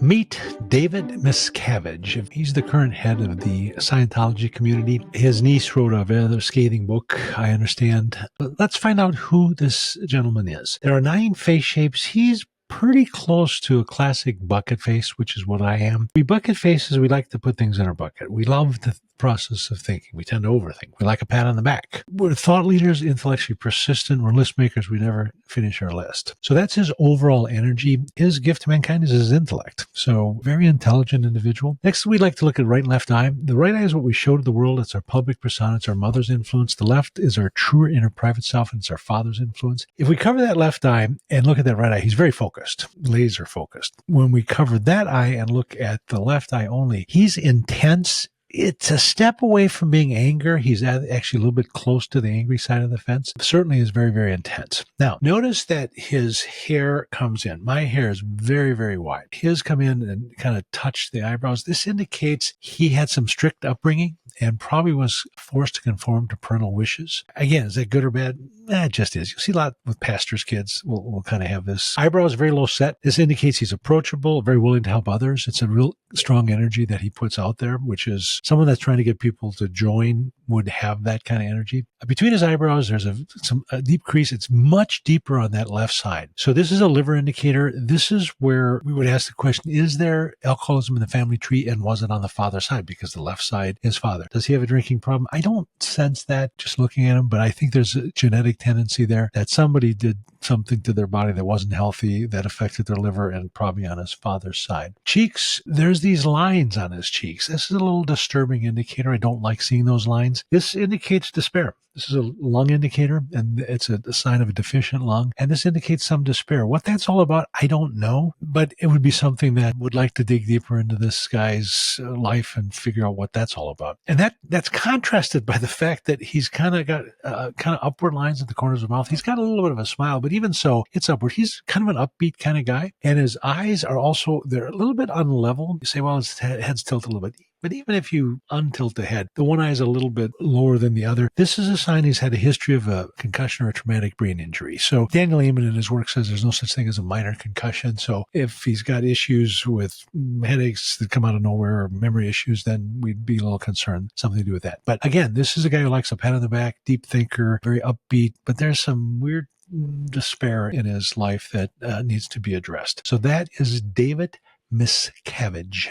Meet David Miscavige. He's the current head of the Scientology community. His niece wrote a rather scathing book, I understand. But let's find out who this gentleman is. There are 9 face shapes. He's pretty close to a classic bucket face, which is what I am. We bucket faces, we like to put things in our bucket. We love the process of thinking. We tend to overthink. We like a pat on the back. We're thought leaders, intellectually persistent. We're list makers. We never finish our list. So that's his overall energy. His gift to mankind is his intellect. So very intelligent individual. Next, we like to look at right and left eye. The right eye is what we show to the world. It's our public persona. It's our mother's influence. The left is our truer inner private self, and it's our father's influence. If we cover that left eye and look at that right eye, he's very focused, laser focused. When we cover that eye and look at the left eye only, he's intense. It's a step away from being anger. He's actually a little bit close to the angry side of the fence. Certainly is very, very intense. Now, notice that his hair comes in. My hair is very, very wide. His come in and kind of touch the eyebrows. This indicates he had some strict upbringing and probably was forced to conform to parental wishes. Again, is that good or bad? It just is. You'll see a lot with pastors' kids. We'll kind of have this. Eyebrows very low set. This indicates he's approachable, very willing to help others. It's a real strong energy that he puts out there, which is someone that's trying to get people to join would have that kind of energy. Between his eyebrows, there's a deep crease. It's much deeper on that left side. So this is a liver indicator. This is where we would ask the question, is there alcoholism in the family tree, and was it on the father's side? Because the left side is father. Does he have a drinking problem? I don't sense that just looking at him, but I think there's a genetic tendency there that somebody did something to their body that wasn't healthy that affected their liver, and probably on his father's side. Cheeks, there's these lines on his cheeks. This is a little disturbing indicator. I don't like seeing those lines. This indicates despair. This is a lung indicator, and it's a sign of a deficient lung. And this indicates some despair. What that's all about, I don't know, but it would be something that would like to dig deeper into this guy's life and figure out what that's all about. And that's contrasted by the fact that he's kind of got kind of upward lines at the corners of his mouth. He's got a little bit of a smile, but even so, it's upward. He's kind of an upbeat kind of guy. And his eyes are also, they're a little bit unlevel. You say, well, his head's tilted a little bit. But even if you untilt the head, the one eye is a little bit lower than the other. This is a sign he's had a history of a concussion or a traumatic brain injury. So Daniel Amen in his work says there's no such thing as a minor concussion. So if he's got issues with headaches that come out of nowhere or memory issues, then we'd be a little concerned, something to do with that. But again, this is a guy who likes a pat on the back, deep thinker, very upbeat, but there's some weird despair in his life that needs to be addressed. So that is David Miscavige.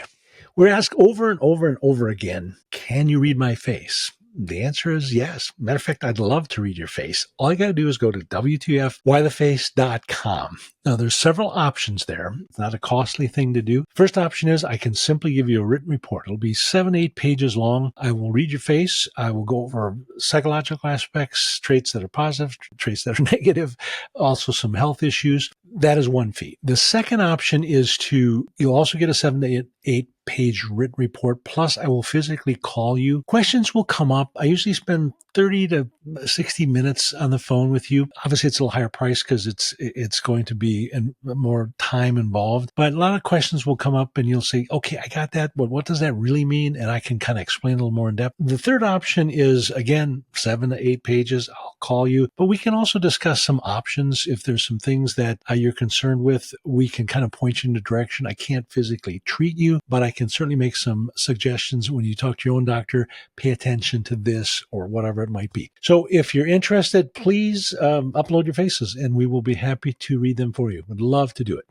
We're asked over and over and over again, can you read my face? The answer is yes. Matter of fact, I'd love to read your face. All you got to do is go to WTFWhytheface.com. Now, there's several options there. It's not a costly thing to do. First option is I can simply give you a written report. It'll be 7-8 pages long. I will read your face. I will go over psychological aspects, traits that are positive, traits that are negative, also some health issues. That is one fee. The second option is you'll also get a 7 to 8 page written report. Plus, I will physically call you. Questions will come up. I usually spend 30 to 60 minutes on the phone with you. Obviously, it's a little higher price because it's going to be more time involved. But a lot of questions will come up and you'll say, okay, I got that, but what does that really mean? And I can kind of explain a little more in depth. The third option is, again, 7 to 8 pages. I'll call you. But we can also discuss some options. If there's some things that you're concerned with, we can kind of point you in a direction. I can't physically treat you, but I can certainly make some suggestions. When you talk to your own doctor, pay attention to this or whatever it might be. So if you're interested, please upload your faces and we will be happy to read them for you. Would love to do it.